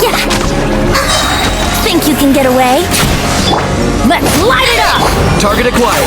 Yeah. Think you can get away? Let's light it up! Target acquired.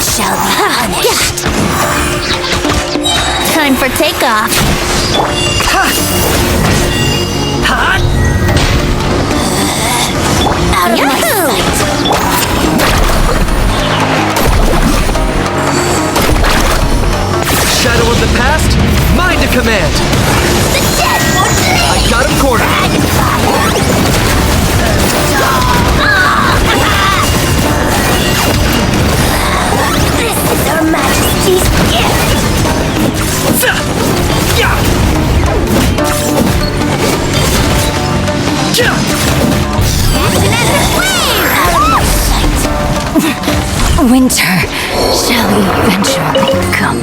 Shall be punished. Time for takeoff. Out of my sight. Shadow of the past, mine to command. The dead won't live. I got him cornered. This is Her Majesty's gift! Winter shall eventually come.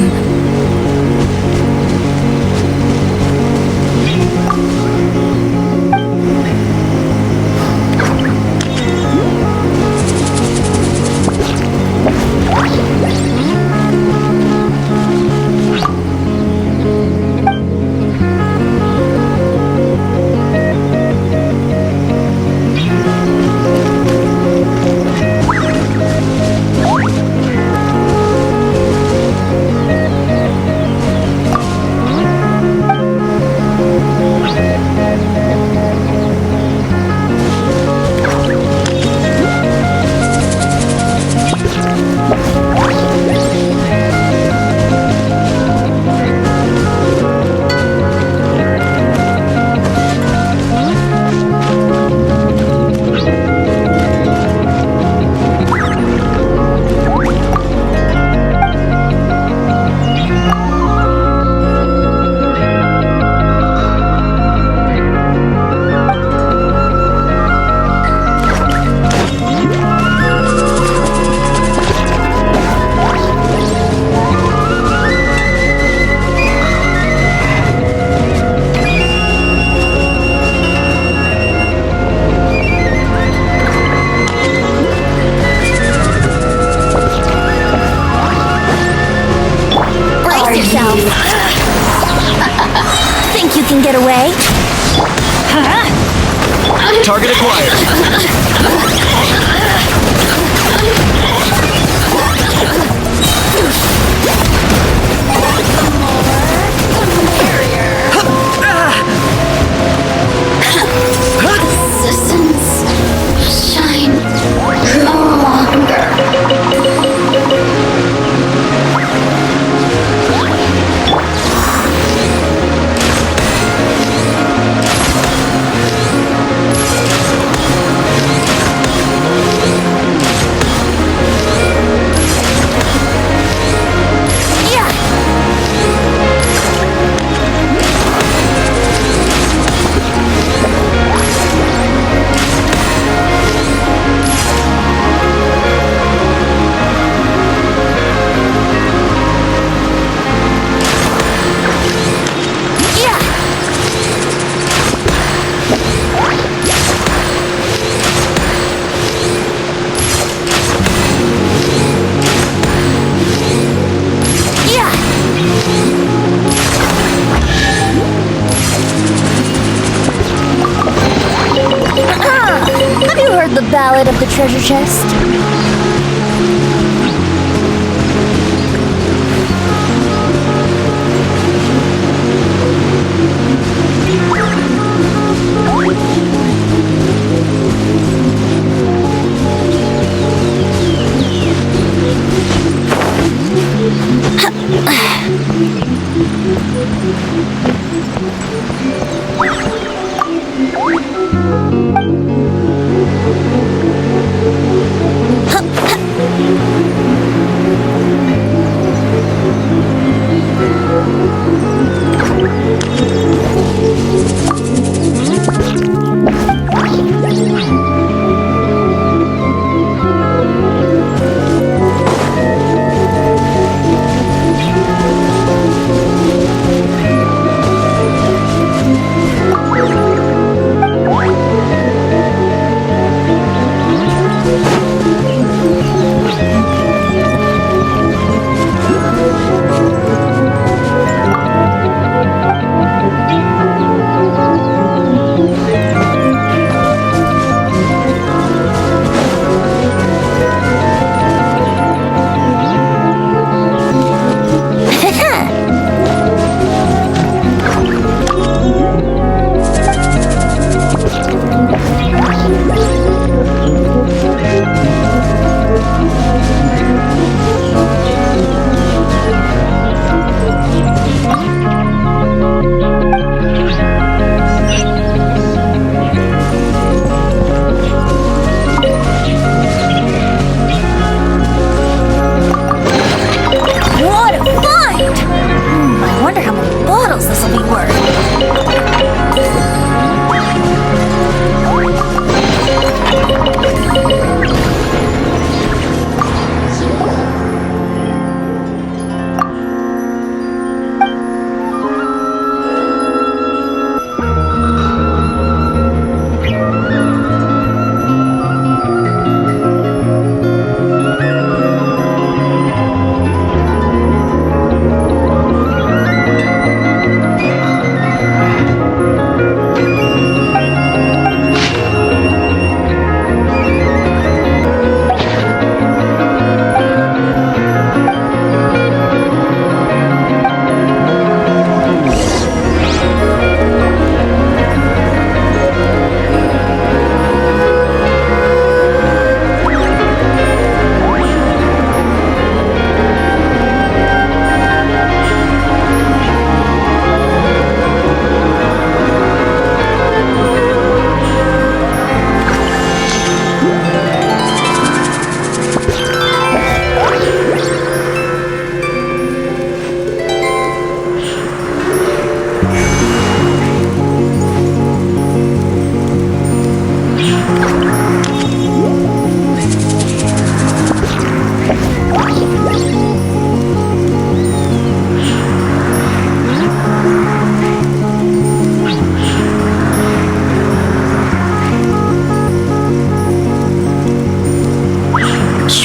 Think you can get away? Target acquired. Resistance shine no longer. ballad of the treasure chest?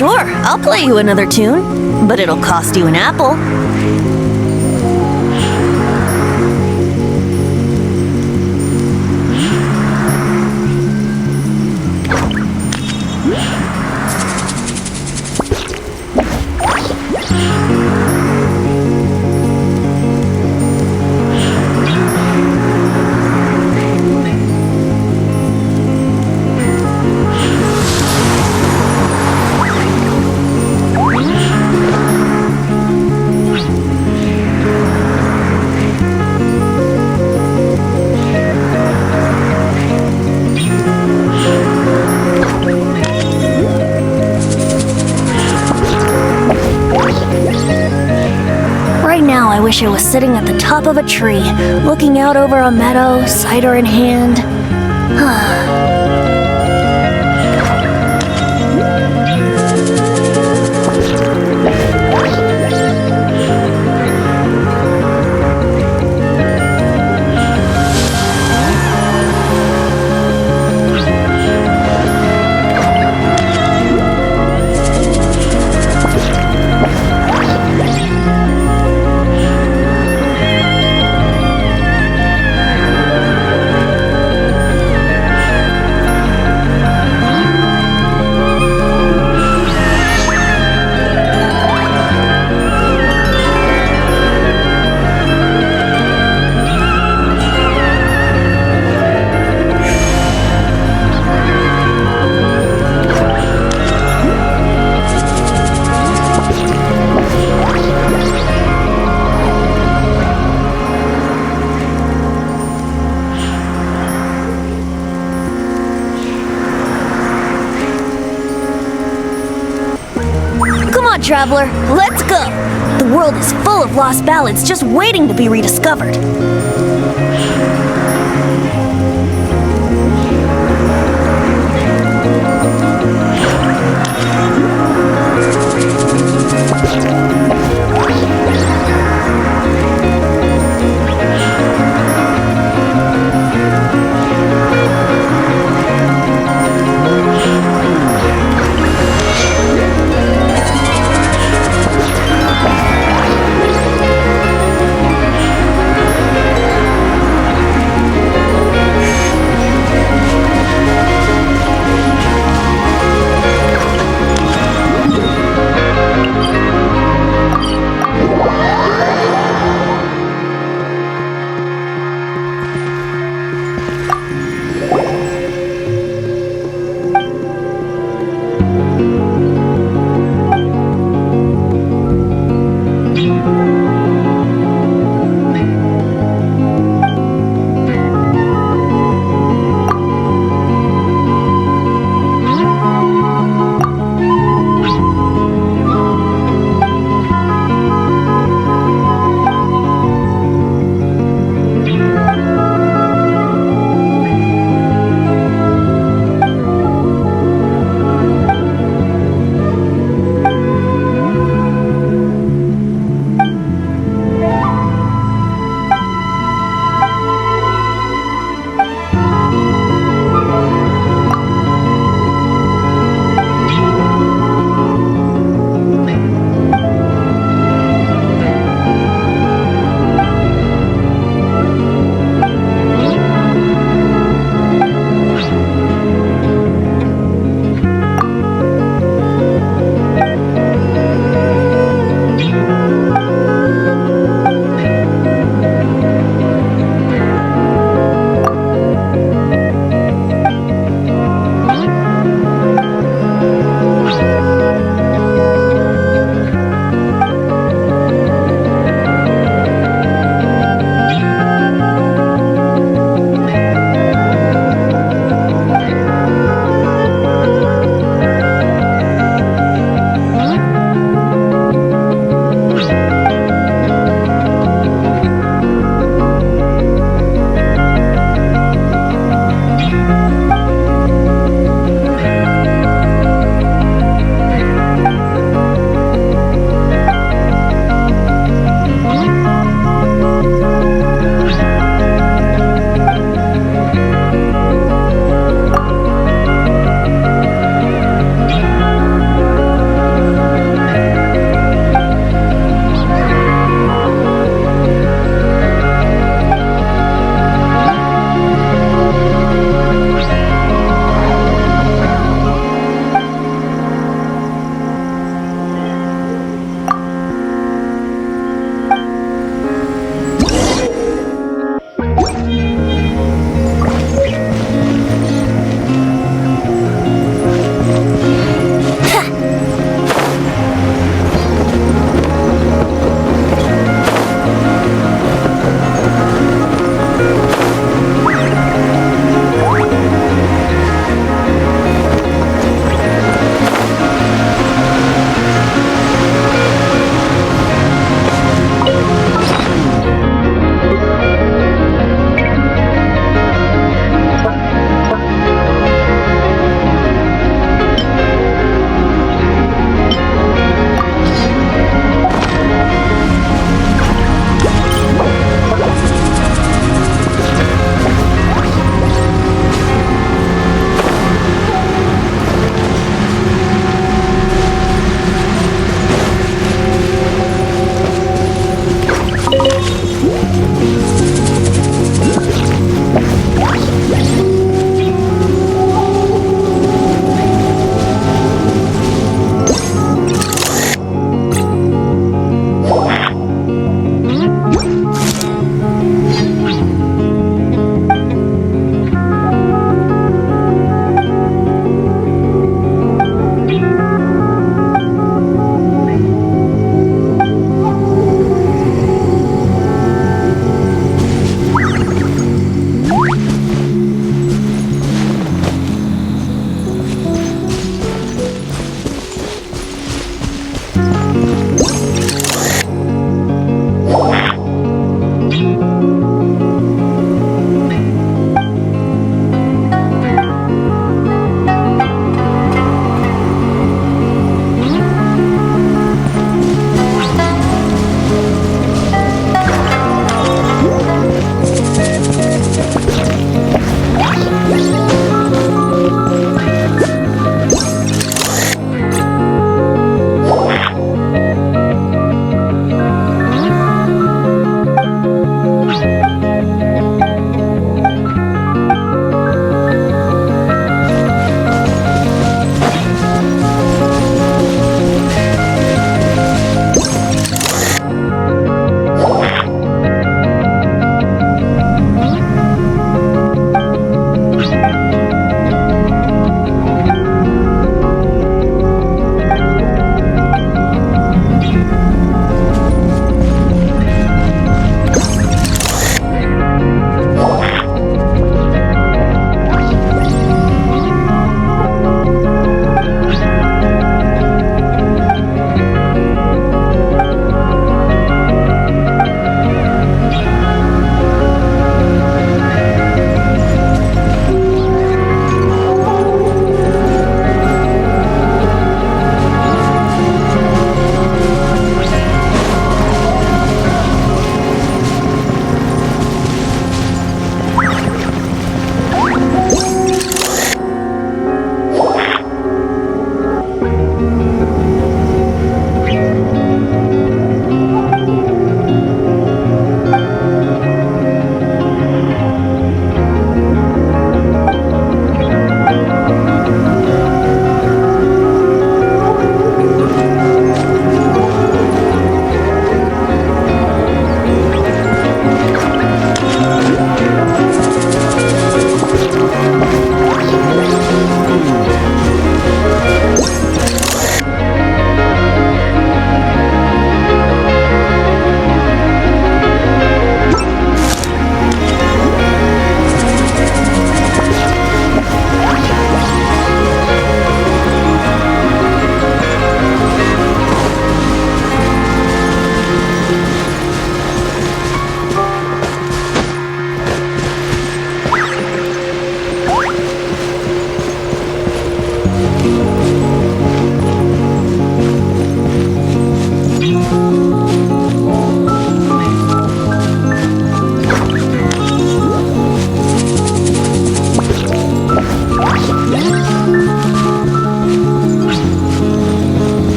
Sure, I'll play you another tune, but it'll cost you an apple. I wish I was sitting at the top of a tree, looking out over a meadow, cider in hand. on, traveler. Let's go. The world is full of lost ballads just waiting to be rediscovered.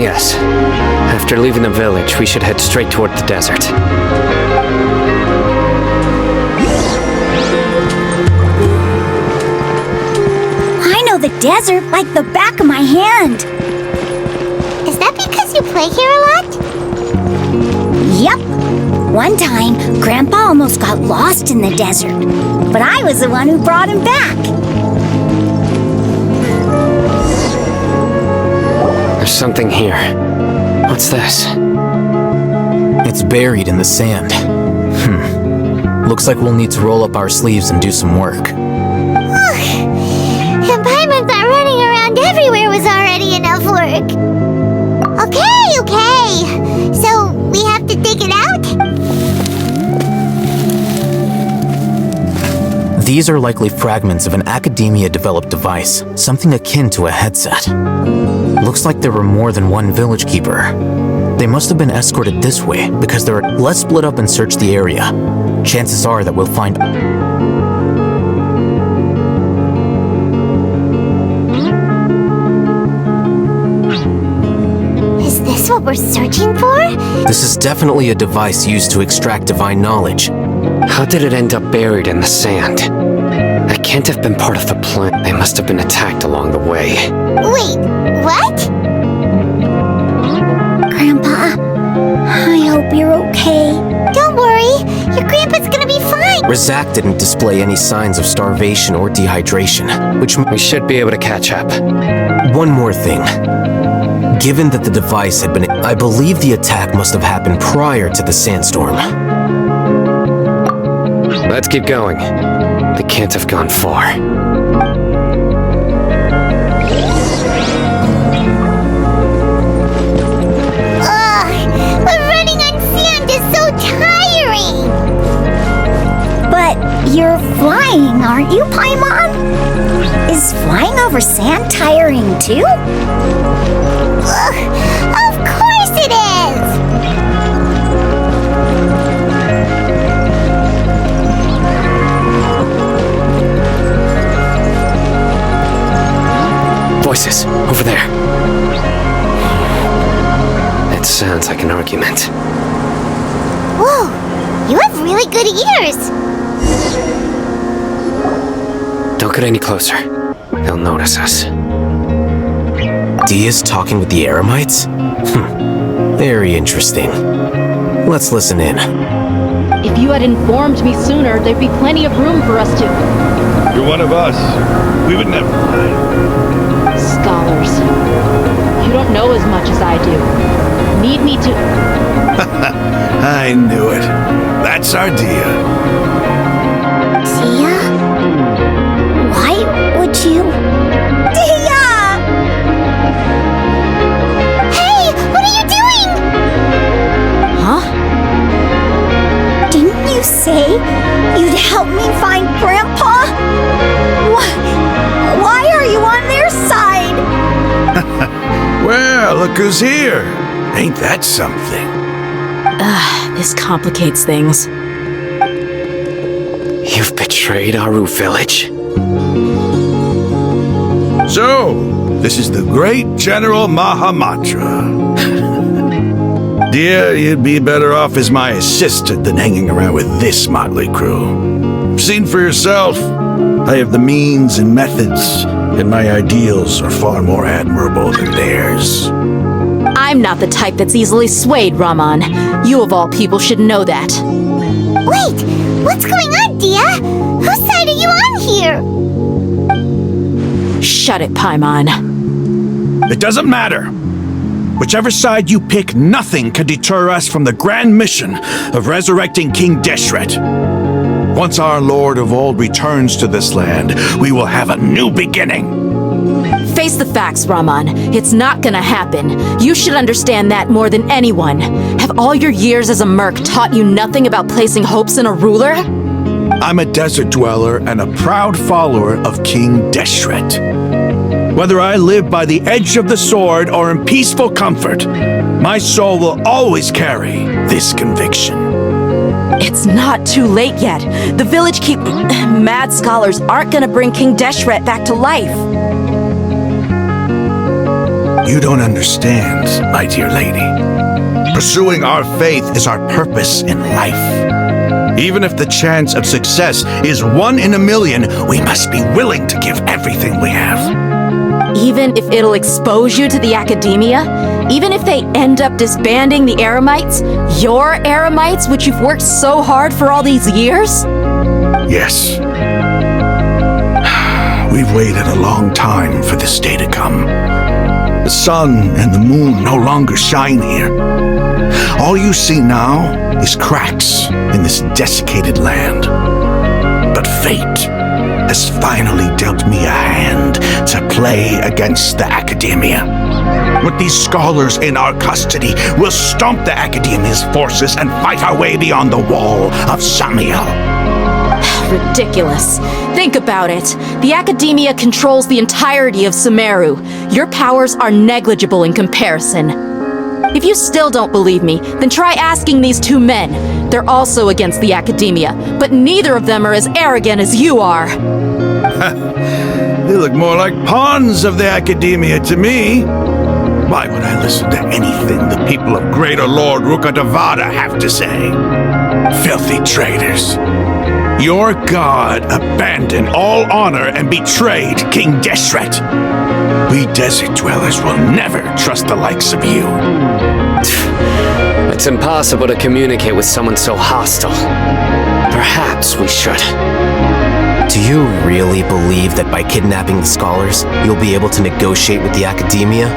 Yes. After leaving the village, we should head straight toward the desert. I know the desert like the back of my hand. Is that because you play here a lot? Yep. One time, Grandpa almost got lost in the desert, but I was the one who brought him back. There's something here. What's this? It's buried in the sand. Looks like we'll need to roll up our sleeves and do some work. And Paimon thought running around everywhere was already enough work. Okay. So, we have to dig it out? These are likely fragments of an academia-developed device, something akin to a headset. Looks like there were more than one village keeper. They must have been escorted this way because there are... Let's split up and search the area. Chances are that we'll find... Is this what we're searching for? This is definitely a device used to extract divine knowledge. How did it end up buried in the sand? That can't have been part of the plan. They must have been attacked along the way. Wait, what? Grandpa, I hope you're okay. Don't worry, your grandpa's gonna be fine. Razak didn't display any signs of starvation or dehydration, which... We should be able to catch up. One more thing. Given that the device had been... I believe the attack must have happened prior to the sandstorm. Let's keep going. They can't have gone far. But running on sand is so tiring. But you're flying, aren't you, Paimon? Is flying over sand tiring too? Of course it is. Voices, over there. It sounds like an argument. Whoa, you have really good ears. Don't get any closer. They'll notice us. Dia's talking with the Eremites? Very interesting. Let's listen in. If you had informed me sooner, there'd be plenty of room for us to... You're one of us. We would never mind. Scholars. You don't know as much as I do. Need me to... I knew it. That's our Dia. Dia? Why would you... Dia! Hey, what are you doing? Huh? Didn't you say you'd help me find Grandpa? Why are you on their side? Well, look who's here. Ain't that something? This complicates things. You've betrayed Aru village? So, this is the great General Mahamatra. Dear, you'd be better off as my assistant than hanging around with this motley crew. Seen for yourself, I have the means and methods, and my ideals are far more admirable than theirs. I'm not the type that's easily swayed, Raman. You of all people should know that. Wait, what's going on, Dia? Whose side are you on here? Shut it, Paimon. It doesn't matter. Whichever side you pick, nothing can deter us from the grand mission of resurrecting King Deshret. Once our Lord of Old returns to this land, we will have a new beginning. Face the facts, Raman. It's not gonna happen. You should understand that more than anyone. Have all your years as a merc taught you nothing about placing hopes in a ruler? I'm a desert dweller and a proud follower of King Deshret. Whether I live by the edge of the sword or in peaceful comfort, my soul will always carry this conviction. It's not too late yet. The village keep... Mad scholars aren't gonna bring King Deshret back to life. You don't understand, my dear lady. Pursuing our faith is our purpose in life. Even if the chance of success is 1 in a million, we must be willing to give everything we have. Even if it'll expose you to the academia? Even if they end up disbanding the Eremites? Your Eremites, which you've worked so hard for all these years? Yes. We've waited a long time for this day to come. The sun and the moon no longer shine here. All you see now is cracks in this desiccated land. But fate has finally dealt me a hand to play against the academia. With these scholars in our custody, we'll stomp the academia's forces and fight our way beyond the wall of Sumeru. Ridiculous. Think about it. The academia controls the entirety of Sumeru. Your powers are negligible in comparison. If you still don't believe me, then try asking these 2 men. They're also against the academia, but neither of them are as arrogant as you are. They look more like pawns of the academia to me. Why would I listen to anything the people of Greater Lord Rukkhadevata have to say? Filthy traitors. Your god abandoned all honor and betrayed King Deshret. We desert dwellers will never trust the likes of you. It's impossible to communicate with someone so hostile. Perhaps we should. Do you really believe that by kidnapping the scholars, you'll be able to negotiate with the academia?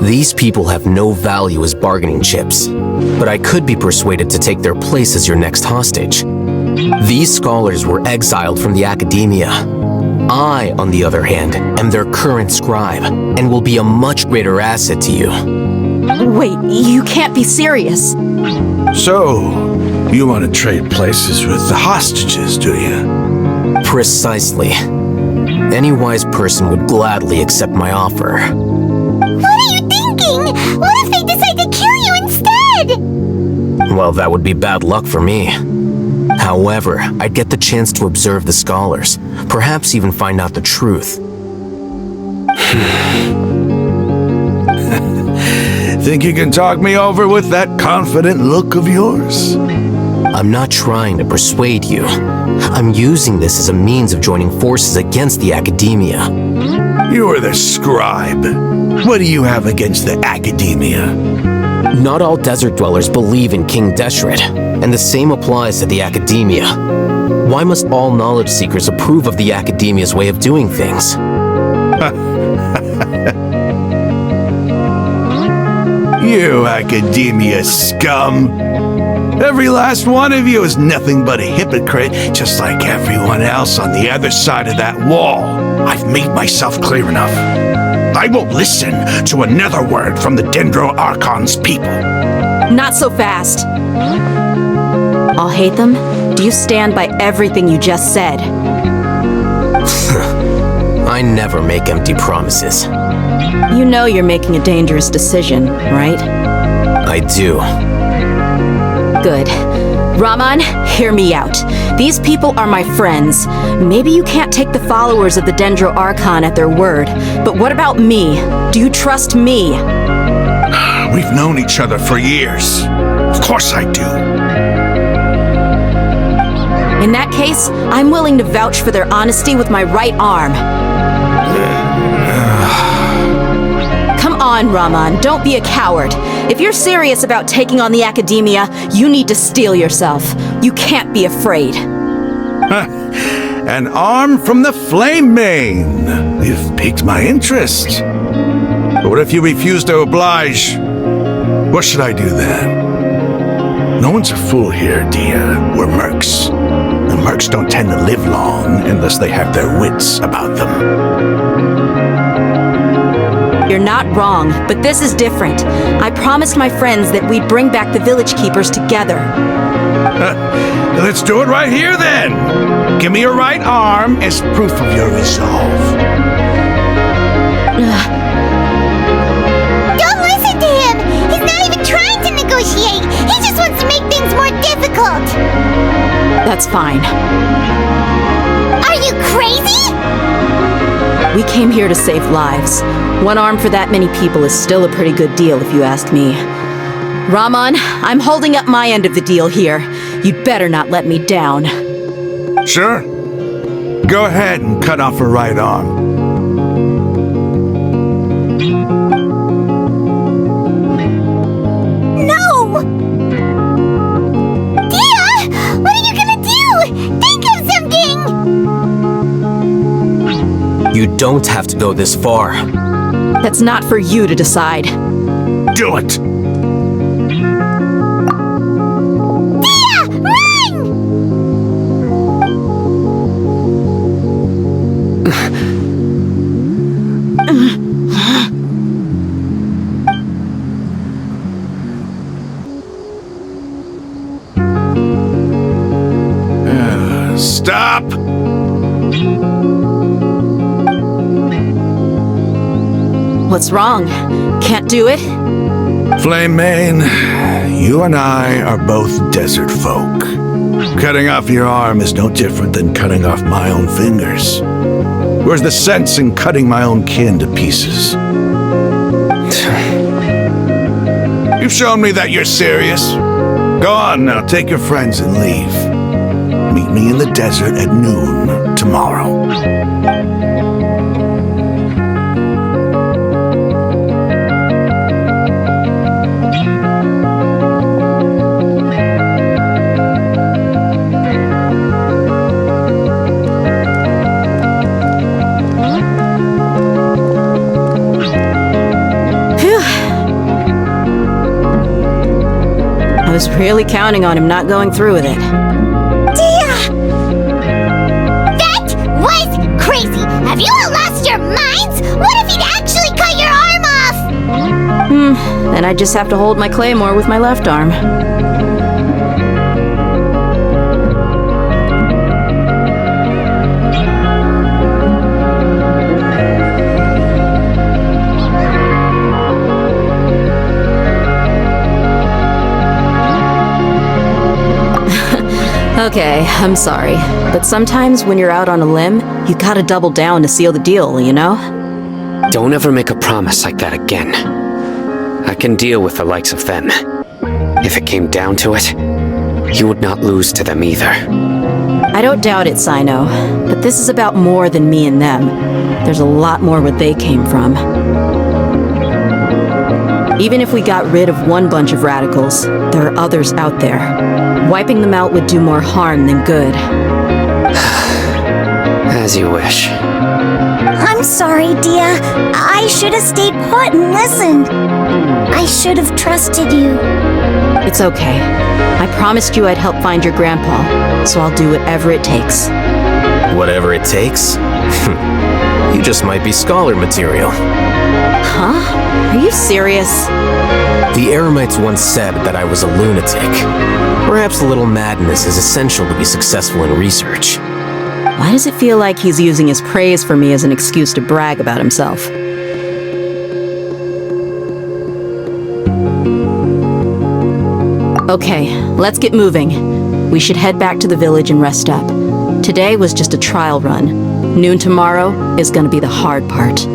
These people have no value as bargaining chips, but I could be persuaded to take their place as your next hostage. These scholars were exiled from the academia. I, on the other hand, am their current scribe, and will be a much greater asset to you. Wait, you can't be serious. So, you want to trade places with the hostages, do you? Precisely. Any wise person would gladly accept my offer. What are you thinking? What if they decide to kill you instead? Well, that would be bad luck for me. However, I'd get the chance to observe the scholars, perhaps even find out the truth. Think you can talk me over with that confident look of yours? I'm not trying to persuade you. I'm using this as a means of joining forces against the academia. You are the scribe. What do you have against the academia? Not all desert dwellers believe in King Deshret, and the same applies to the academia. Why must all knowledge seekers approve of the academia's way of doing things? You academia scum! Every last one of you is nothing but a hypocrite, just like everyone else on the other side of that wall. I've made myself clear enough. I won't listen to another word from the Dendro Archon's people. Not so fast. I'll hate them. Do you stand by everything you just said? I never make empty promises. You know you're making a dangerous decision, right? I do. Good. Raman, hear me out. These people are my friends. Maybe you can't take the followers of the Dendro Archon at their word, but what about me? Do you trust me? We've known each other for years. Of course I do. In that case, I'm willing to vouch for their honesty with my right arm. Come on, Raman, don't be a coward. If you're serious about taking on the academia, you need to steel yourself. You can't be afraid. An arm from the Flame Mane. You've piqued my interest. But what if you refuse to oblige? What should I do then? No one's a fool here, Dia. We're mercs. And mercs don't tend to live long unless they have their wits about them. You're not wrong, but this is different. I promised my friends that we'd bring back the village keepers together. Let's do it right here then. Give me your right arm as proof of your resolve. It's fine. Are you crazy? We came here to save lives. One arm for that many people is still a pretty good deal, if you ask me. Raman, I'm holding up my end of the deal here. You'd better not let me down. Sure. Go ahead and cut off her right arm. No! Dia! What are you gonna do? Think of something! You don't have to go this far. That's not for you to decide. Do it! Dia! Run! Stop! What's wrong? Can't do it? Flame Mane, you and I are both desert folk. Cutting off your arm is no different than cutting off my own fingers. Where's the sense in cutting my own kin to pieces? You've shown me that you're serious. Go on now, take your friends and leave. Meet me in the desert at noon tomorrow. I was really counting on him not going through with it. Dia! That was crazy! Have you all lost your minds? What if he'd actually cut your arm off? Then I just have to hold my claymore with my left arm. Okay, I'm sorry. But sometimes when you're out on a limb, you gotta double down to seal the deal, you know? Don't ever make a promise like that again. I can deal with the likes of them. If it came down to it, you would not lose to them either. I don't doubt it, Sino. But this is about more than me and them. There's a lot more where they came from. Even if we got rid of one bunch of radicals, there are others out there. Wiping them out would do more harm than good. As you wish. I'm sorry, Dia. I should have stayed put and listened. I should have trusted you. It's okay. I promised you I'd help find your grandpa, so I'll do whatever it takes. Whatever it takes? You just might be scholar material. Huh? Are you serious? The Eremites once said that I was a lunatic. Perhaps a little madness is essential to be successful in research. Why does it feel like he's using his praise for me as an excuse to brag about himself? Okay, let's get moving. We should head back to the village and rest up. Today was just a trial run. Noon tomorrow is gonna be the hard part.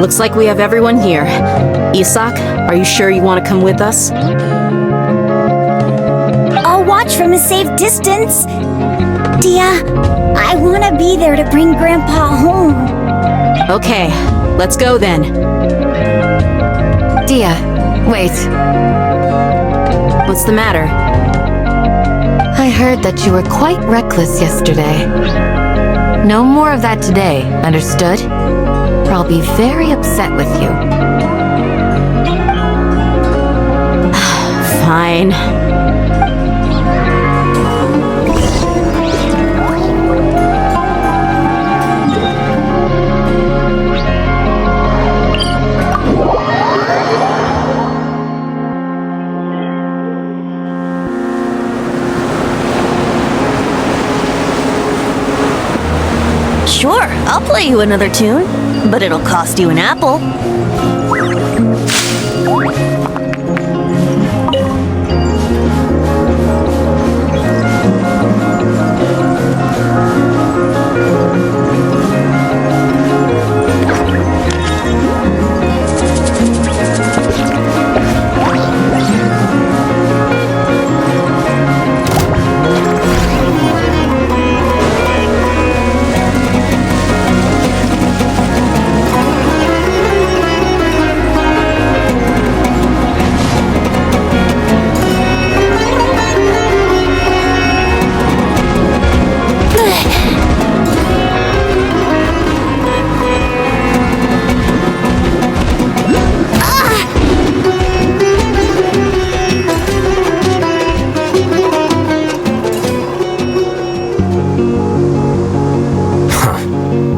Looks like we have everyone here. Isak, are you sure you want to come with us? I'll watch from a safe distance. Dia, I want to be there to bring Grandpa home. Okay, let's go then. Dia, wait. What's the matter? I heard that you were quite reckless yesterday. No more of that today, understood? Or I'll be very upset with you. Fine. Sure, I'll play you another tune, but it'll cost you an apple.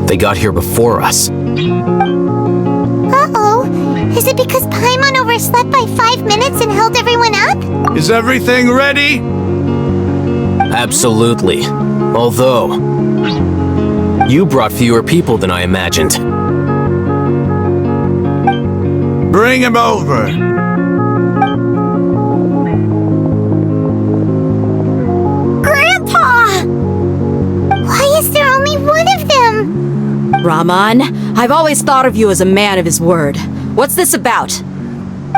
They got here before us. Uh-oh. Is it because Paimon overslept by 5 minutes and held everyone up? Is everything ready? Absolutely. Although, you brought fewer people than I imagined. Bring him over. Grandpa! Why is there only one of them? Rahman, I've always thought of you as a man of his word. What's this about?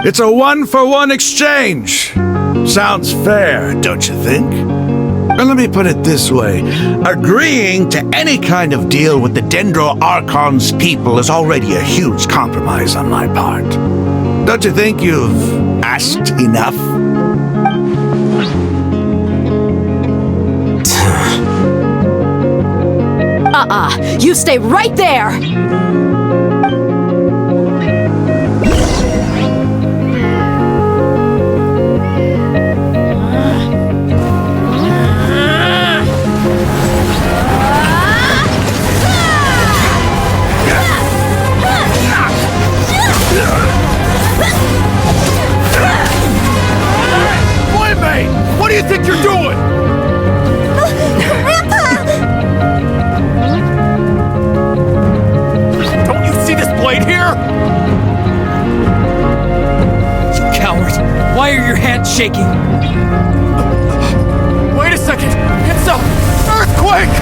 It's a 1-for-1 exchange. Sounds fair, don't you think? And let me put it this way. Agreeing to any kind of deal with the Dendro Archon's people is already a huge compromise on my part. Don't you think you've asked enough? You stay right there! Wait, what do you think you're doing? Here? You coward! Why are your hands shaking? Wait a second! It's a earthquake!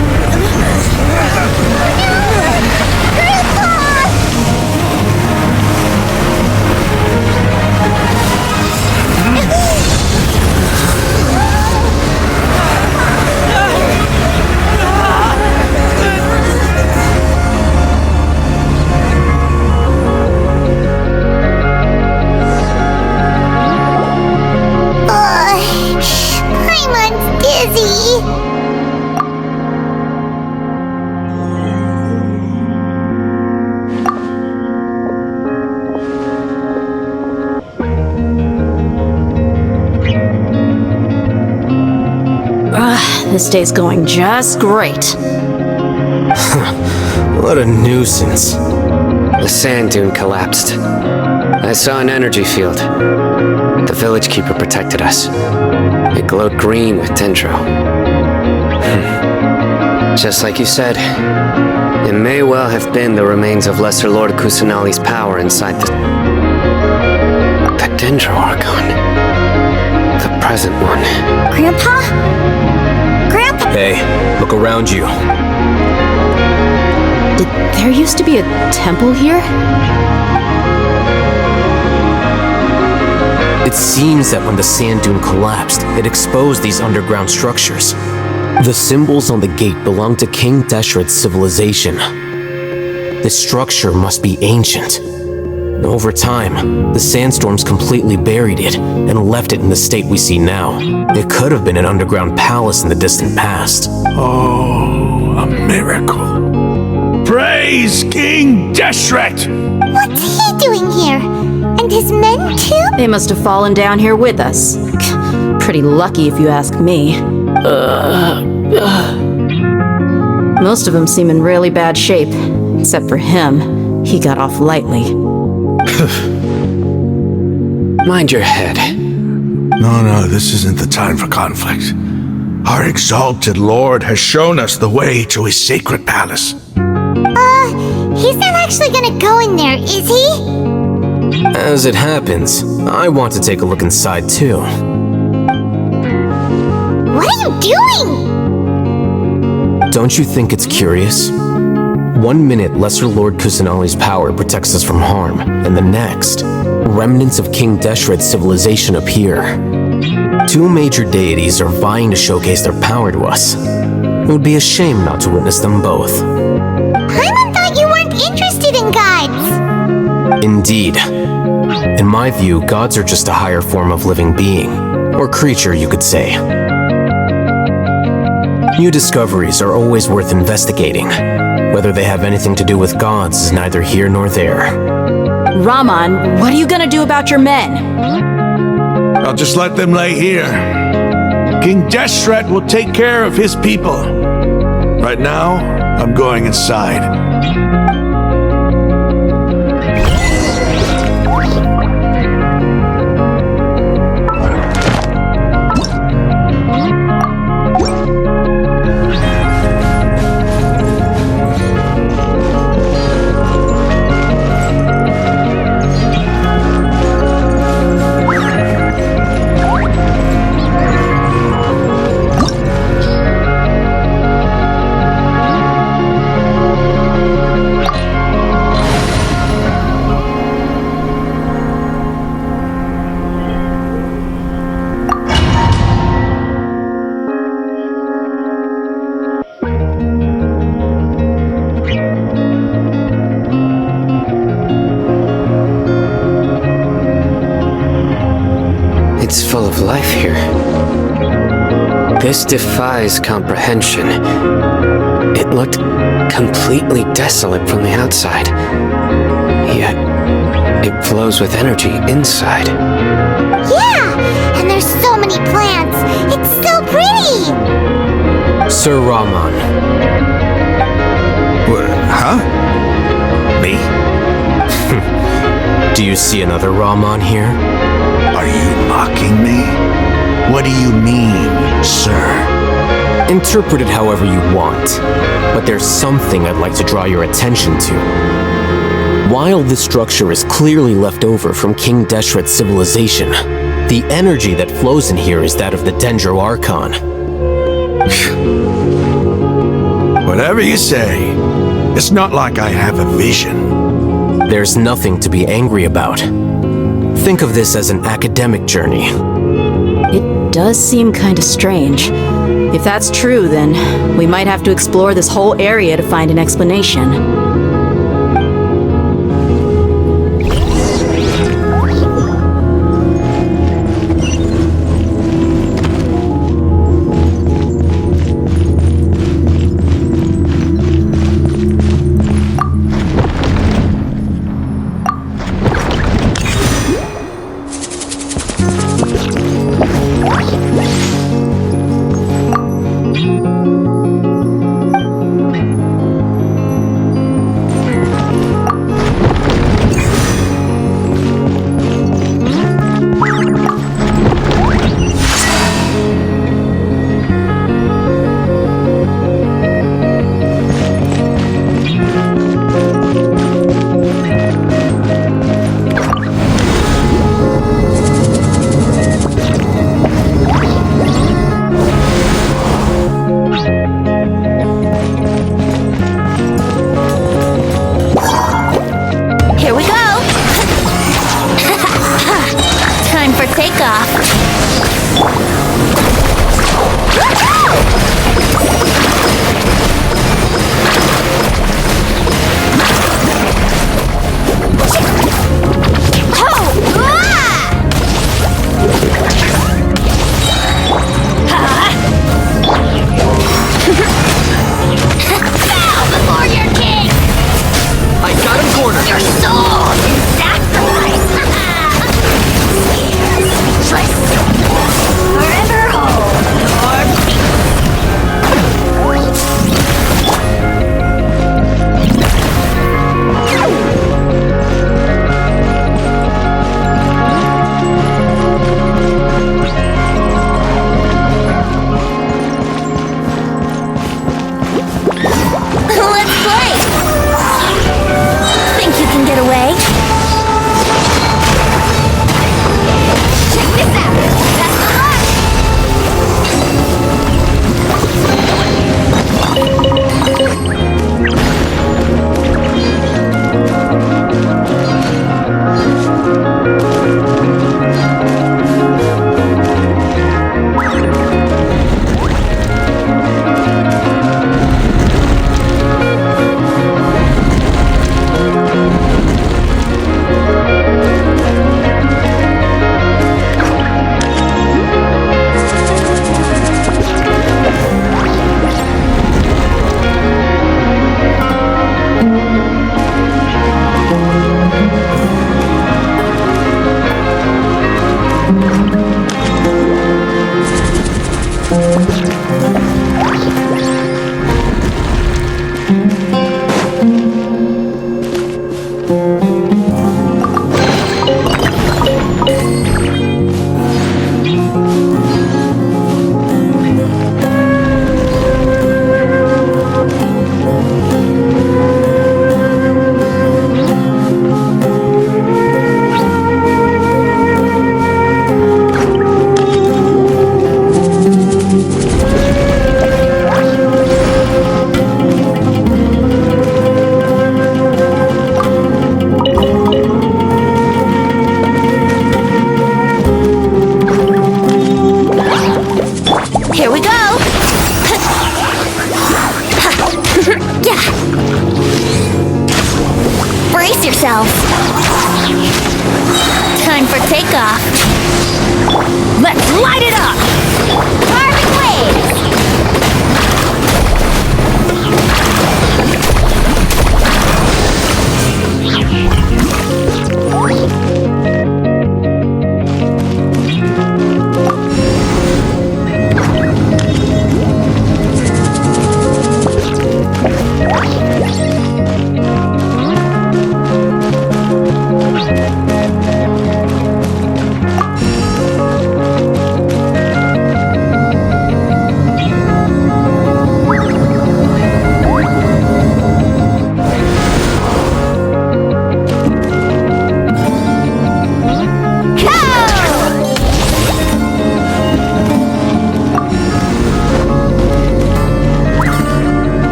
Paimon's dizzy. This day's going just great. What a nuisance. The sand dune collapsed. I saw an energy field. The village keeper protected us. It glowed green with dendro. Just like you said, it may well have been the remains of Lesser Lord Kusanali's power inside the dendro archon. The present one. Grandpa? Grandpa? Hey, look around you. There used to be a temple here? It seems that when the sand dune collapsed, it exposed these underground structures. The symbols on the gate belong to King Deshret's civilization. This structure must be ancient. Over time, the sandstorms completely buried it and left it in the state we see now. It could have been an underground palace in the distant past. Oh, a miracle. Praise King Deshret! What's he doing here? And his men too? They must have fallen down here with us. Pretty lucky if you ask me. Most of them seem in really bad shape, except for him. He got off lightly. Mind your head. No, this isn't the time for conflict. Our exalted lord has shown us the way to his sacred palace. He's not actually gonna go in there, is he? As it happens, I want to take a look inside too. What are you doing? Don't you think it's curious? 1 minute, Lesser Lord Kusanali's power protects us from harm, and the next, remnants of King Deshret's civilization appear. 2 major deities are vying to showcase their power to us. It would be a shame not to witness them both. Paimon thought you weren't interested in gods. Indeed. In my view, gods are just a higher form of living being, or creature, you could say. New discoveries are always worth investigating. Whether they have anything to do with gods is neither here nor there. Raman, what are you gonna do about your men? I'll just let them lay here. King Deshret will take care of his people. Right now, I'm going inside. It's full of life here. This defies comprehension. It looked completely desolate from the outside. Yet, it flows with energy inside. Yeah, and there's so many plants. It's so pretty. Sir Raman. What, huh? Me? Do you see another Raman here? Are you mocking me? What do you mean, sir? Interpret it however you want, but there's something I'd like to draw your attention to. While this structure is clearly left over from King Deshret's civilization, the energy that flows in here is that of the Dendro Archon. Whatever you say, it's not like I have a vision. There's nothing to be angry about. Think of this as an academic journey. It does seem kinda strange. If that's true, then we might have to explore this whole area to find an explanation.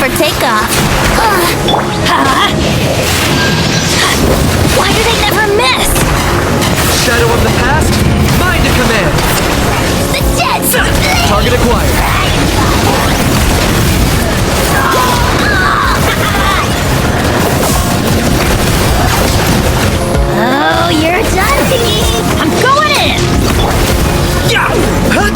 for takeoff. Why do they never miss? Shadow of the past, mind to command. The dead! Target acquired. Oh, you're done, thingy! I'm going in! Yeah! Huh?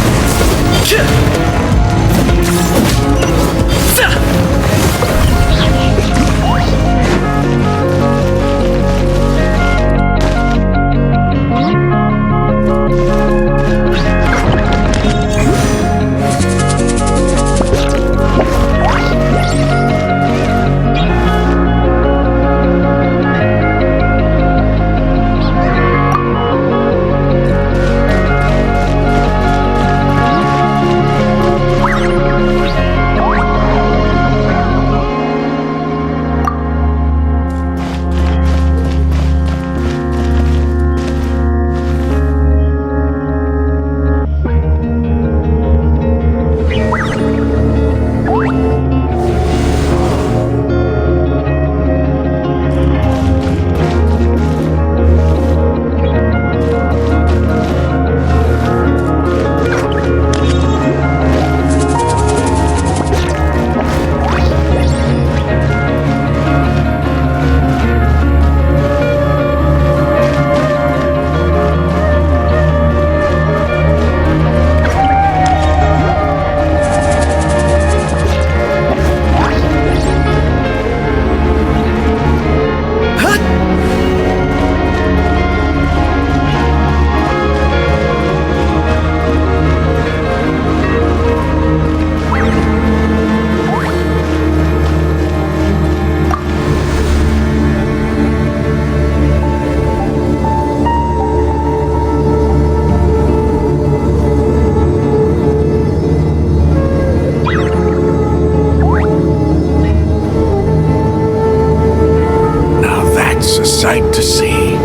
Sight to see.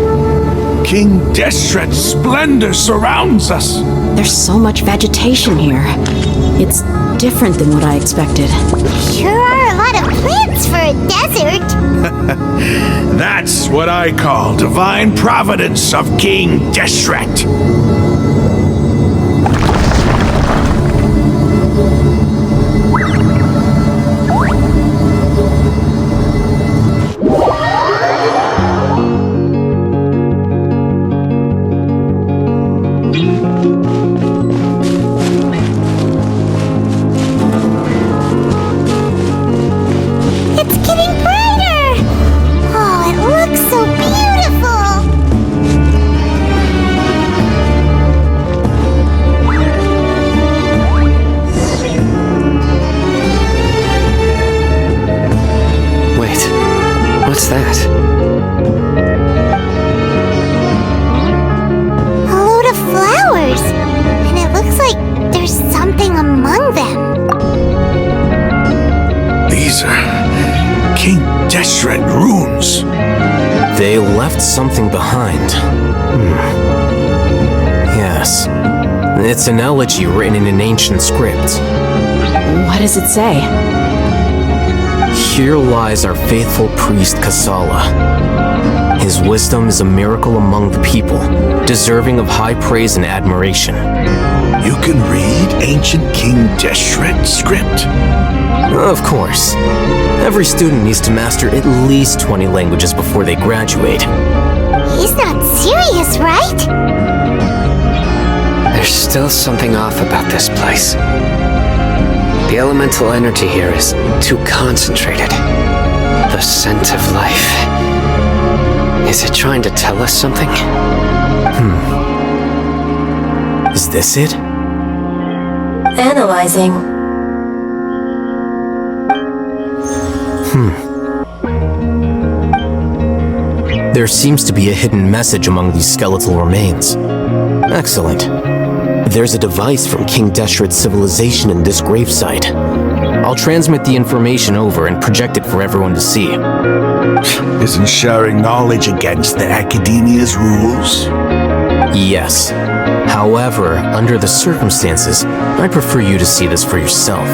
King Deshret's splendor surrounds us. There's so much vegetation here. It's different than what I expected. Sure are a lot of plants for a desert. That's what I call divine providence of King Deshret. What's that? A load of flowers. And it looks like there's something among them. These are King Deshret runes. They left something behind. Yes. It's an elegy written in an ancient script. What does it say? Here lies our faithful priest Kasala. His wisdom is a miracle among the people, deserving of high praise and admiration. You can read ancient King Deshret's script? Of course. Every student needs to master at least 20 languages before they graduate. He's not serious, right? There's still something off about this place. The elemental energy here is too concentrated. The scent of life. Is it trying to tell us something? Is this it? Analyzing. There seems to be a hidden message among these skeletal remains. Excellent. There's a device from King Deshret's civilization in this gravesite. I'll transmit the information over and project it for everyone to see. Isn't sharing knowledge against the Academia's rules? Yes. However, under the circumstances, I'd prefer you to see this for yourself.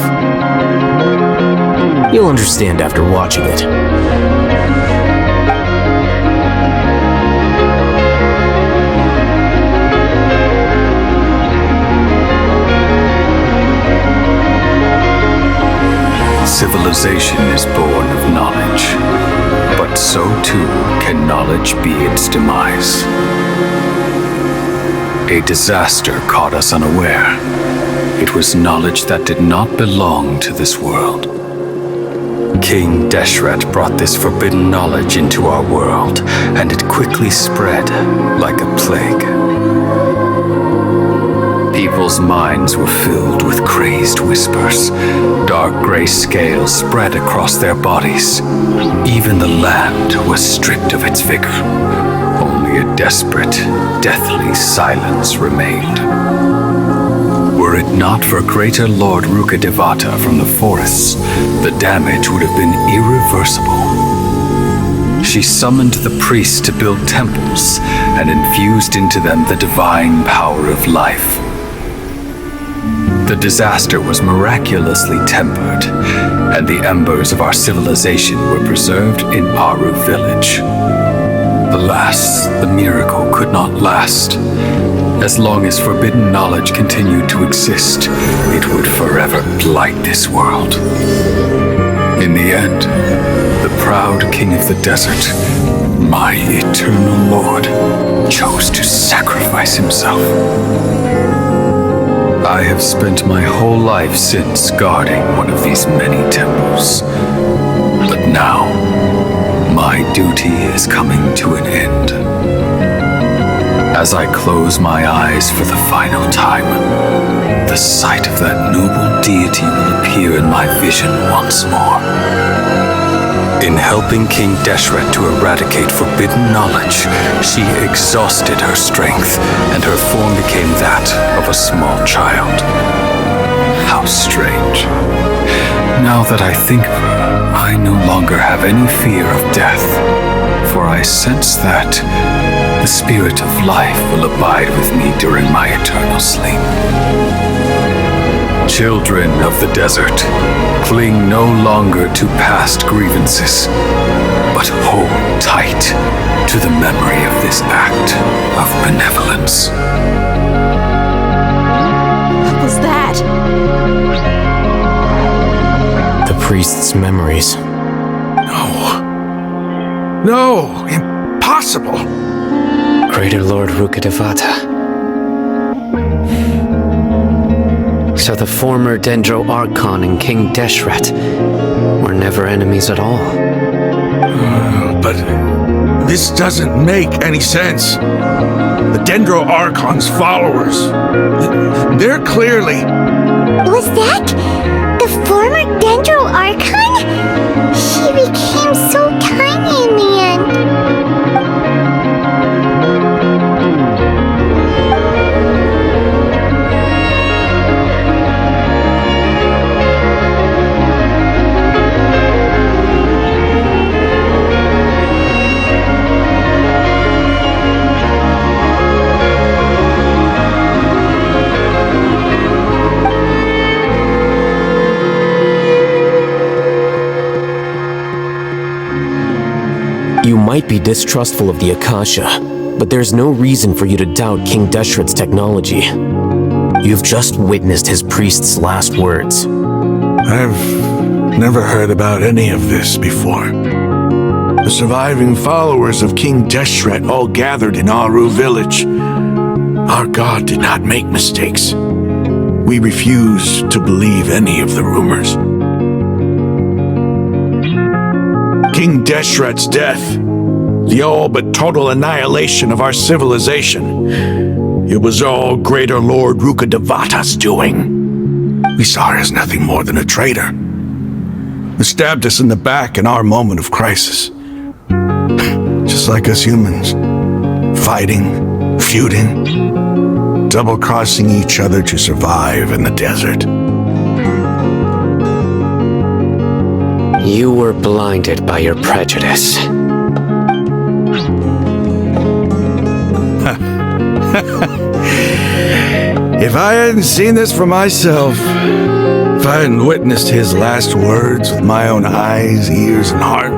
You'll understand after watching it. Civilization is born of knowledge, but so too can knowledge be its demise. A disaster caught us unaware. It was knowledge that did not belong to this world. King Deshret brought this forbidden knowledge into our world, and it quickly spread like a plague. People's minds were filled with crazed whispers. Dark gray scales spread across their bodies. Even the land was stripped of its vigor. Only a desperate, deathly silence remained. Were it not for greater Lord Rukkhadevata from the forests, the damage would have been irreversible. She summoned the priests to build temples and infused into them the divine power of life. The disaster was miraculously tempered, and the embers of our civilization were preserved in Aru village. Alas, the miracle could not last. As long as forbidden knowledge continued to exist, it would forever blight this world. In the end, the proud king of the desert, my eternal lord, chose to sacrifice himself. I have spent my whole life since guarding one of these many temples. But now, my duty is coming to an end. As I close my eyes for the final time, the sight of that noble deity will appear in my vision once more. In helping King Deshret to eradicate forbidden knowledge, she exhausted her strength, and her form became that of a small child. How strange. Now that I think of her, I no longer have any fear of death, for I sense that the spirit of life will abide with me during my eternal sleep. Children of the desert, cling no longer to past grievances, but hold tight to the memory of this act of benevolence. What was that? The priest's memories. No, impossible. Greater Lord Rukkhadevata. So the former Dendro Archon and King Deshret were never enemies at all. But this doesn't make any sense. The Dendro Archon's followers, they're clearly... Was that the former Dendro Archon? She became so tiny in the end. You might be distrustful of the Akasha, but there's no reason for you to doubt King Deshret's technology. You've just witnessed his priest's last words. I've never heard about any of this before. The surviving followers of King Deshret all gathered in Aru village. Our god did not make mistakes. We refuse to believe any of the rumors. King Deshret's death, the all but total annihilation of our civilization, it was all Greater Lord Rukkhadevata's doing. We saw her as nothing more than a traitor, who stabbed us in the back in our moment of crisis. Just like us humans, fighting, feuding, double-crossing each other to survive in the desert. You were blinded by your prejudice. If I hadn't seen this for myself, If I hadn't witnessed his last words with my own eyes, ears, and heart,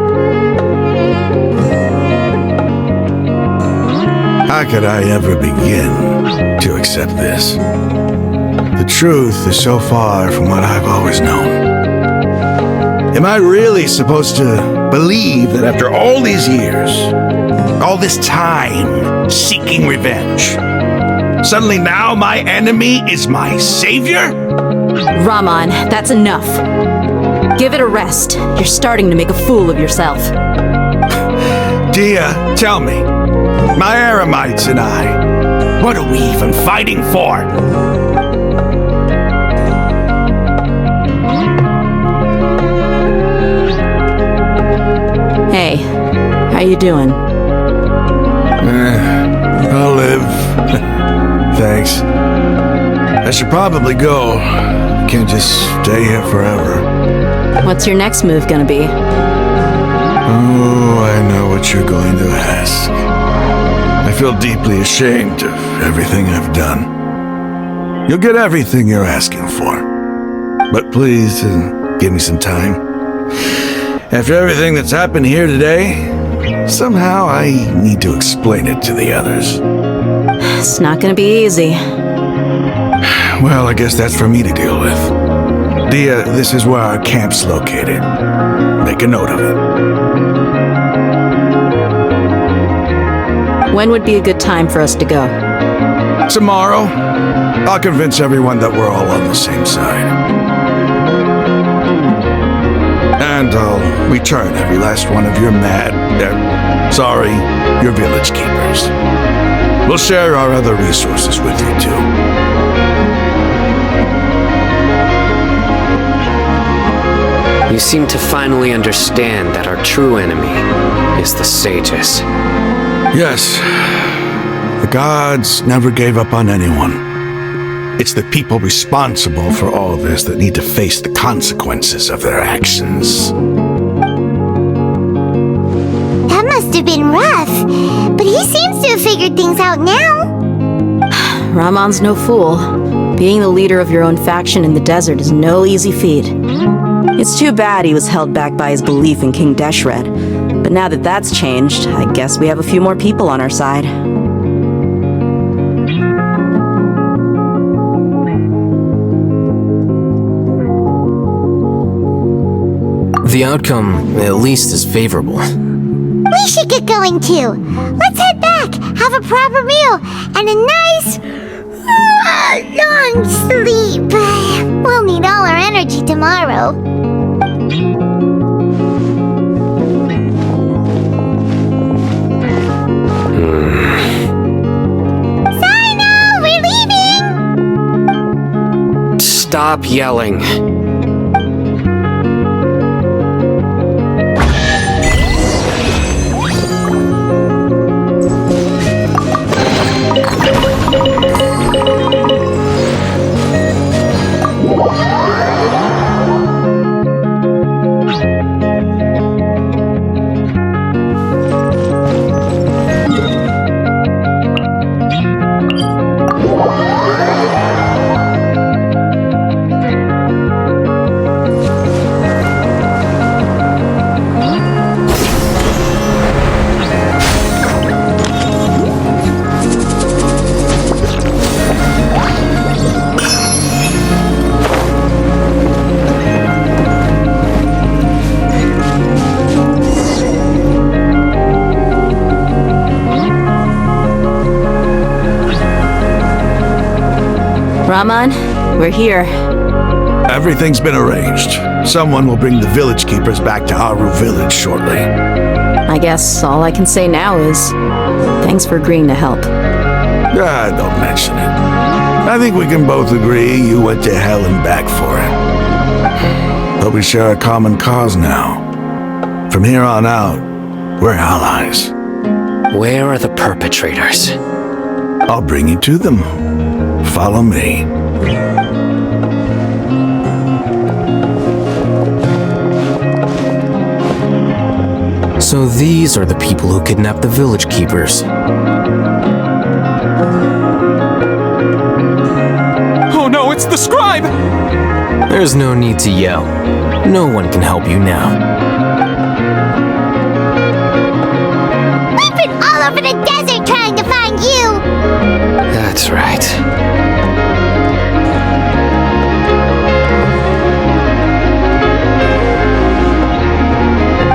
how could I ever begin to accept this? The truth is so far from what I've always known. Am I really supposed to believe that after all these years, all this time seeking revenge, suddenly now my enemy is my savior? Raman, that's enough. Give it a rest. You're starting to make a fool of yourself. Dia, tell me, my Eremites and I, what are we even fighting for? Hey, how you doing? I'll live. Thanks. I should probably go. Can't just stay here forever. What's your next move gonna be? Oh, I know what you're going to ask. I feel deeply ashamed of everything I've done. You'll get everything you're asking for. But please, give me some time. After everything that's happened here today, somehow I need to explain it to the others. It's not gonna be easy. Well, I guess that's for me to deal with. Dia, this is where our camp's located. Make a note of it. When would be a good time for us to go? Tomorrow, I'll convince everyone that we're all on the same side. And I'll return every last one of your your village keepers. We'll share our other resources with you too. You seem to finally understand that our true enemy is the sages. Yes, the gods never gave up on anyone. It's the people responsible for all this that need to face the consequences of their actions. That must have been rough, but he seems to have figured things out now. Raman's no fool. Being the leader of your own faction in the desert is no easy feat. It's too bad he was held back by his belief in King Deshret. But now that that's changed, I guess we have a few more people on our side. The outcome, at least, is favorable. We should get going too. Let's head back, have a proper meal, and a nice, long sleep. We'll need all our energy tomorrow. Sino, we're leaving! Stop yelling. Raman, we're here. Everything's been arranged. Someone will bring the village keepers back to Aru village shortly. I guess all I can say now is thanks for agreeing to help. Don't mention it. I think we can both agree you went to hell and back for it. But we share a common cause now. From here on out, we're allies. Where are the perpetrators? I'll bring you to them. Follow me. So these are the people who kidnapped the village keepers. Oh no, it's the scribe! There's no need to yell. No one can help you now. We've been all over the desert trying to find you! That's right.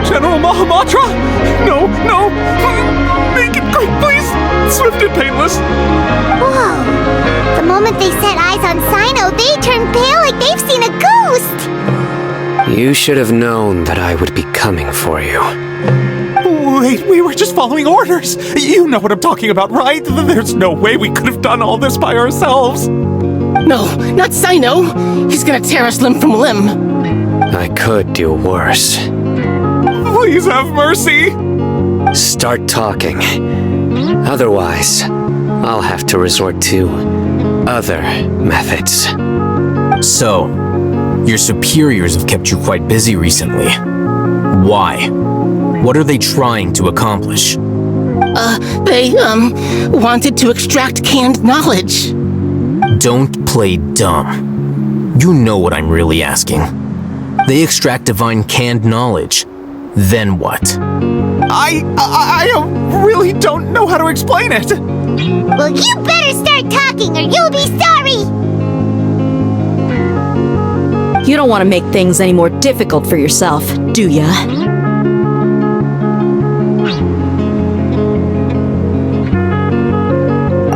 General Mahamatra? No, no! Make it quick, please! Swift and painless! Whoa! The moment they set eyes on Sino, they turned pale like they've seen a ghost! You should have known that I would be coming for you. Wait, we were just following orders! You know what I'm talking about, right? There's no way we could have done all this by ourselves! No, not Sino! He's gonna tear us limb from limb! I could do worse. Please have mercy! Start talking. Otherwise, I'll have to resort to other methods. So, your superiors have kept you quite busy recently. Why? What are they trying to accomplish? They wanted to extract canned knowledge. Don't play dumb. You know what I'm really asking. They extract divine canned knowledge. Then what? I really don't know how to explain it! Well, you better start talking or you'll be sorry! You don't want to make things any more difficult for yourself, do ya?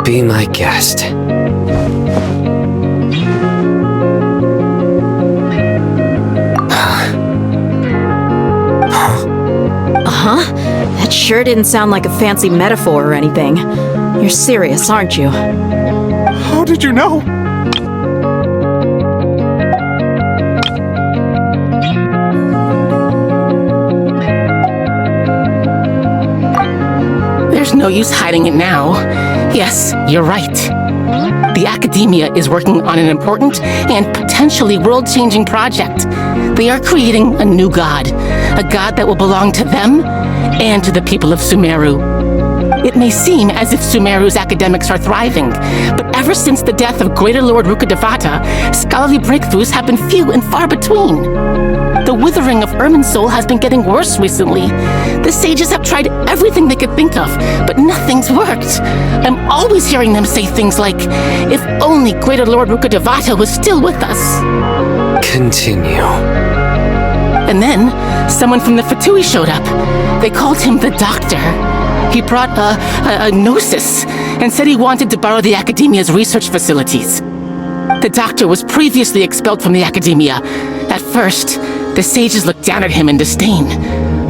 Be my guest. Uh-huh. That sure didn't sound like a fancy metaphor or anything. You're serious, aren't you? How did you know? There's no use hiding it now. Yes, you're right. The Academia is working on an important and potentially world-changing project. They are creating a new god, a god that will belong to them and to the people of Sumeru. It may seem as if Sumeru's academics are thriving, but ever since the death of Greater Lord Rukkhadevata, scholarly breakthroughs have been few and far between. The withering of Irminsul has been getting worse recently. The sages have tried everything they could think of, but nothing's worked. I'm always hearing them say things like, if only Greater Lord Rukkhadevata was still with us. Continue. And then, someone from the Fatui showed up. They called him the Doctor. He brought a gnosis and said he wanted to borrow the Academia's research facilities. The Doctor was previously expelled from the Academia. At first, the sages looked down at him in disdain.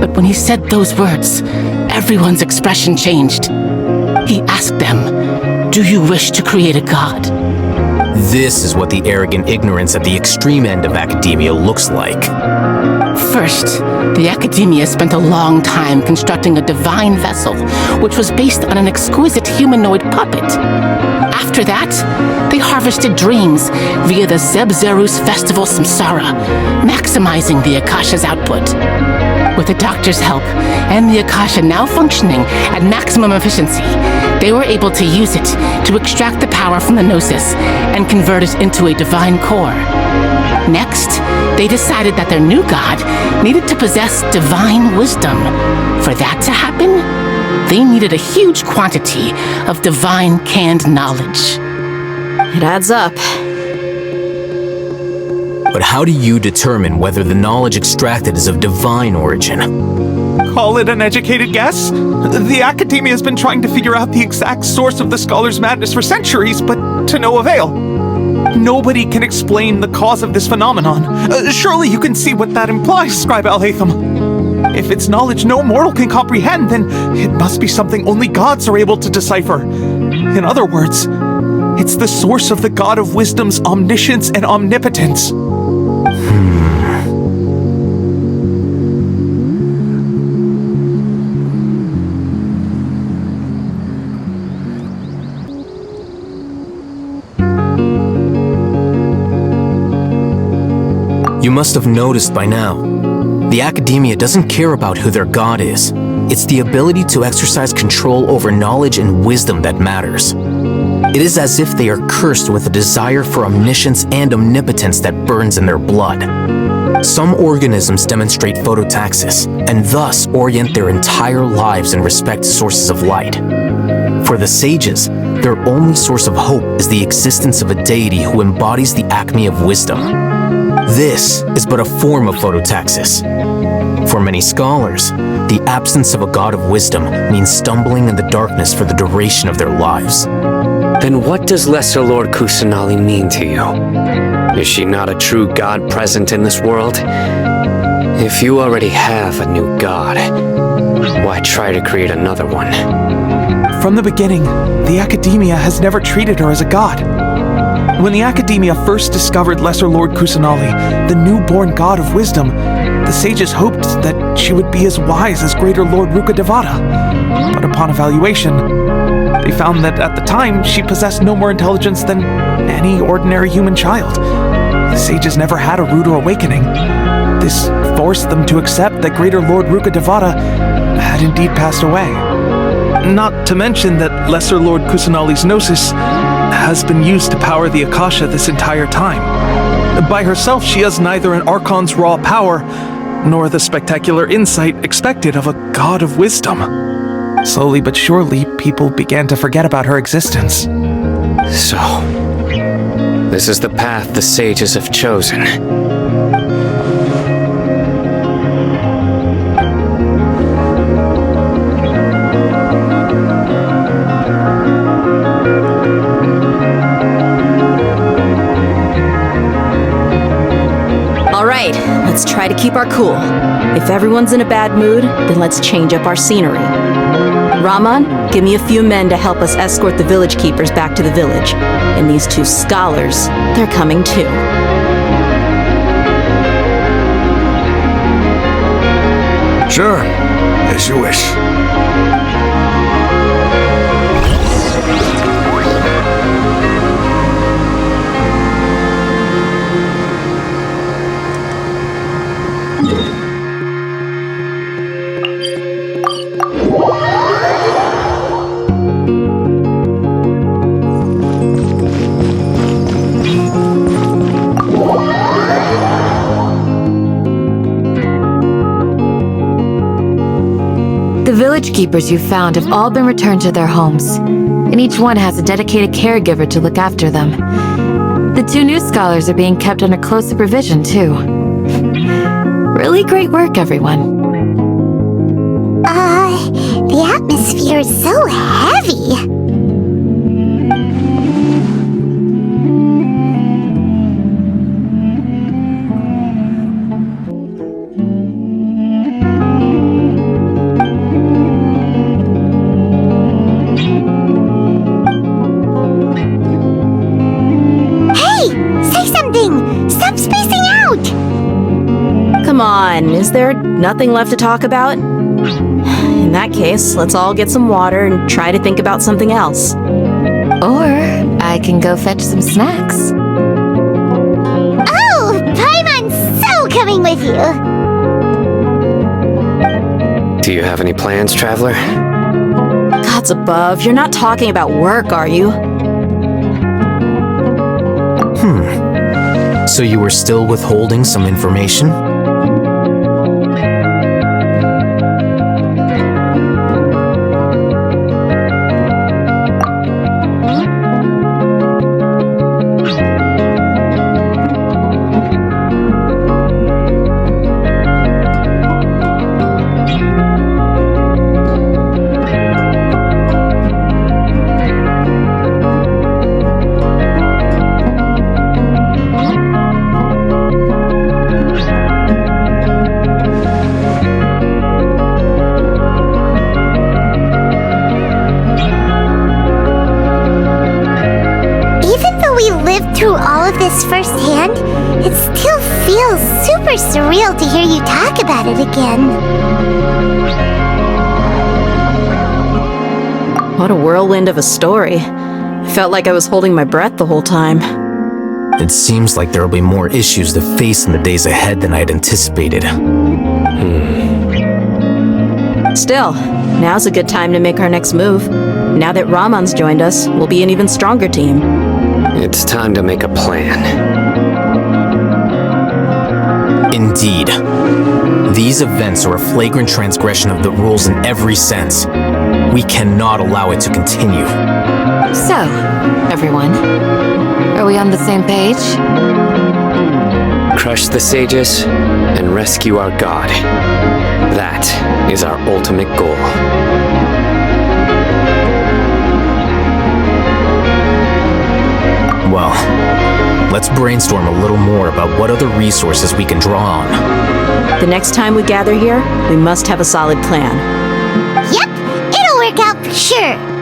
But when he said those words, everyone's expression changed. He asked them, "Do you wish to create a god?" This is what the arrogant ignorance at the extreme end of academia looks like. First, the Academia spent a long time constructing a divine vessel, which was based on an exquisite humanoid puppet. After that, they harvested dreams via the Zeb-Zerus Festival Samsara, maximizing the Akasha's output. With the Doctor's help, and the Akasha now functioning at maximum efficiency, they were able to use it to extract the power from the Gnosis and convert it into a divine core. Next, they decided that their new god needed to possess divine wisdom. For that to happen, they needed a huge quantity of divine canned knowledge. It adds up. But how do you determine whether the knowledge extracted is of divine origin? Call it an educated guess? The Academia has been trying to figure out the exact source of the scholar's madness for centuries, but to no avail. Nobody can explain the cause of this phenomenon. Surely you can see what that implies, Scribe Alhaitham. If it's knowledge no mortal can comprehend, then it must be something only gods are able to decipher. In other words, it's the source of the God of Wisdom's omniscience and omnipotence. You must have noticed by now. The Academia doesn't care about who their god is. It's the ability to exercise control over knowledge and wisdom that matters. It is as if they are cursed with a desire for omniscience and omnipotence that burns in their blood. Some organisms demonstrate phototaxis, and thus orient their entire lives in respect to sources of light. For the sages, their only source of hope is the existence of a deity who embodies the acme of wisdom. This is but a form of phototaxis. For many scholars, the absence of a god of wisdom means stumbling in the darkness for the duration of their lives. Then what does Lesser Lord Kusanali mean to you? Is she not a true god present in this world? If you already have a new god, why try to create another one? From the beginning, the Academia has never treated her as a god. When the Academia first discovered Lesser Lord Kusanali, the newborn god of wisdom, the sages hoped that she would be as wise as Greater Lord Rukkhadevata. But upon evaluation, they found that at the time she possessed no more intelligence than any ordinary human child. The sages never had a ruder awakening. This forced them to accept that Greater Lord Rukkhadevata had indeed passed away. Not to mention that Lesser Lord Kusanali's gnosis has been used to power the Akasha this entire time. By herself, she has neither an archon's raw power, nor the spectacular insight expected of a god of wisdom. Slowly but surely, people began to forget about her existence. So, this is the path the sages have chosen. Alright, let's try to keep our cool. If everyone's in a bad mood, then let's change up our scenery. Raman, give me a few men to help us escort the village keepers back to the village. And these two scholars, they're coming too. Sure, as you wish. The village keepers you found have all been returned to their homes, and each one has a dedicated caregiver to look after them. The two new scholars are being kept under close supervision, too. Really great work, everyone. The atmosphere is so heavy. Come on, is there nothing left to talk about? In that case, let's all get some water and try to think about something else. Or I can go fetch some snacks. Oh, Paimon's so coming with you. Do you have any plans, traveler? Gods above, you're not talking about work, are you? So you were still withholding some information? Through all of this firsthand, it still feels super surreal to hear you talk about it again. What a whirlwind of a story. I felt like I was holding my breath the whole time. It seems like there will be more issues to face in the days ahead than I had anticipated. Still, now's a good time to make our next move. Now that Ramon's joined us, we'll be an even stronger team. It's time to make a plan. Indeed. These events are a flagrant transgression of the rules in every sense. We cannot allow it to continue. So, everyone, are we on the same page? Crush the sages and rescue our god. That is our ultimate goal. Well, let's brainstorm a little more about what other resources we can draw on. The next time we gather here, we must have a solid plan. Yep, it'll work out for sure.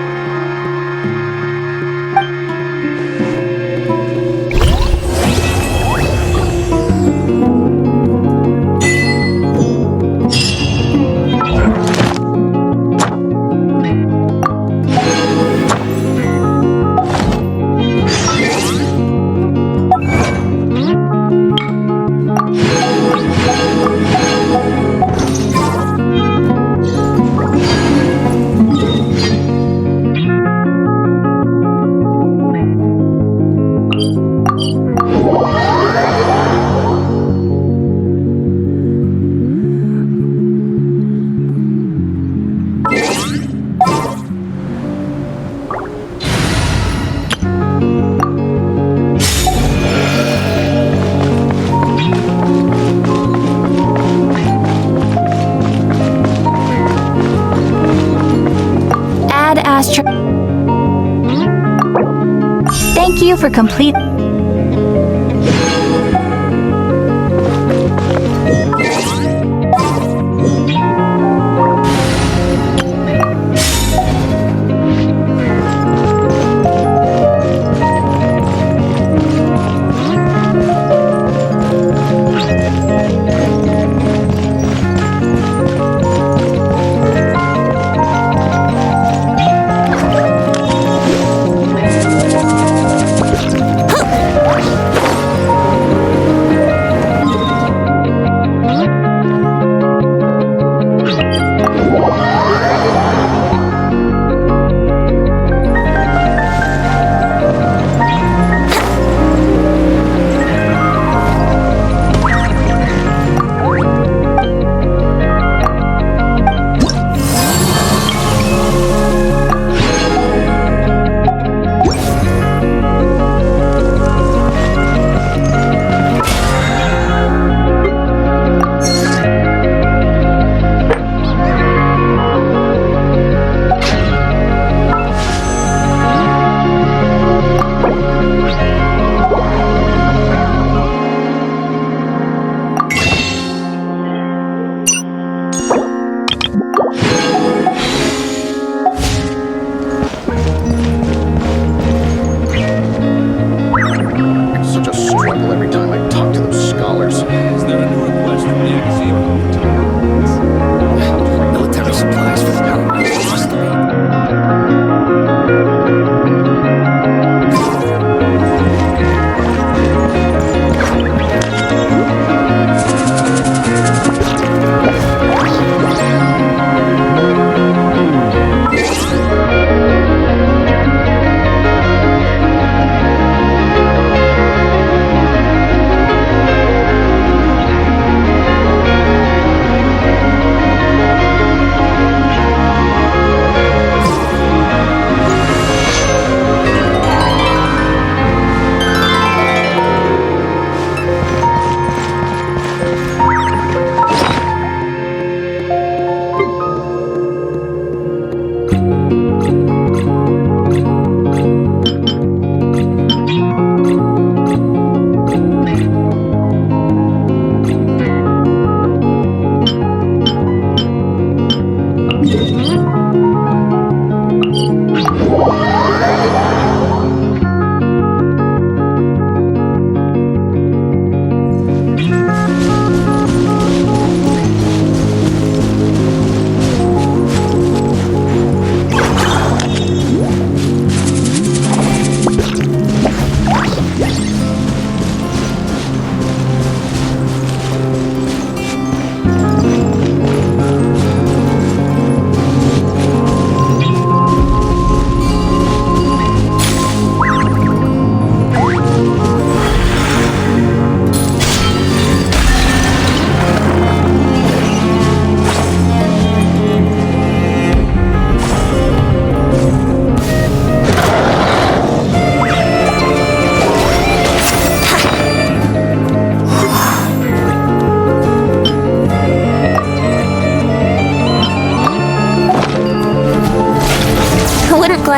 Thank you for complete.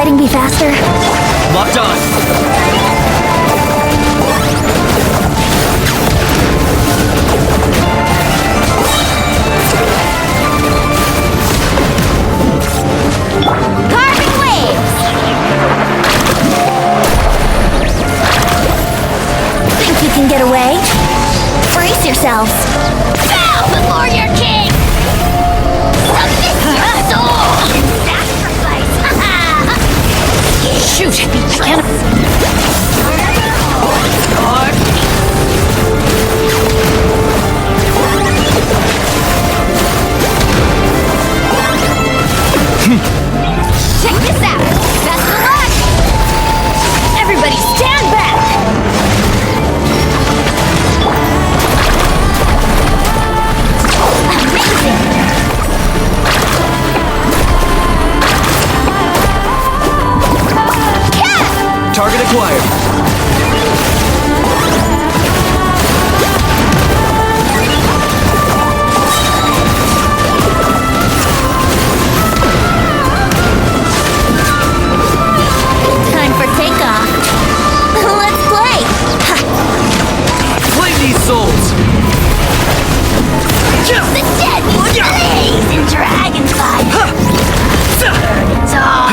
fighting be faster? Locked on. Carbon waves! Think you can get away? Brace yourselves. Bow before your king! Submit your soul! Sacrifice! Shoot! I can't. Check this out! Best of luck! Everybody stand back! Target acquired. Time for takeoff. Let's play. Flame these souls! The dead blaze in dragonfire! Burn it all!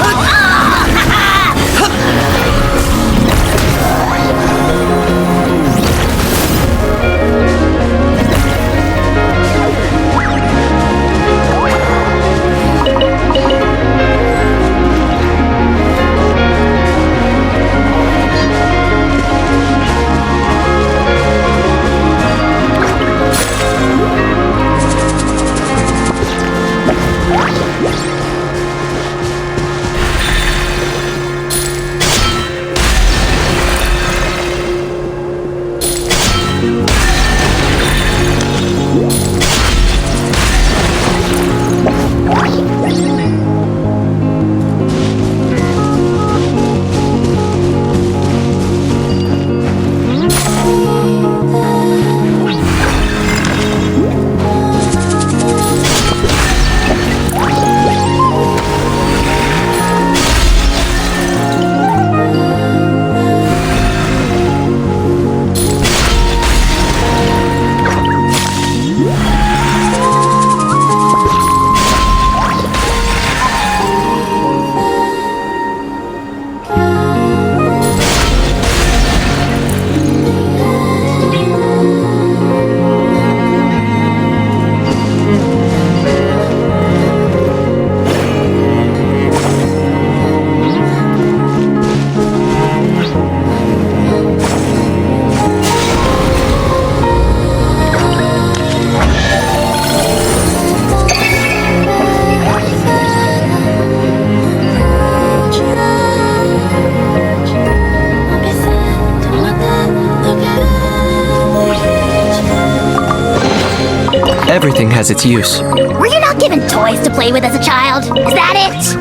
Everything has its use. Were you not given toys to play with as a child? Is that it?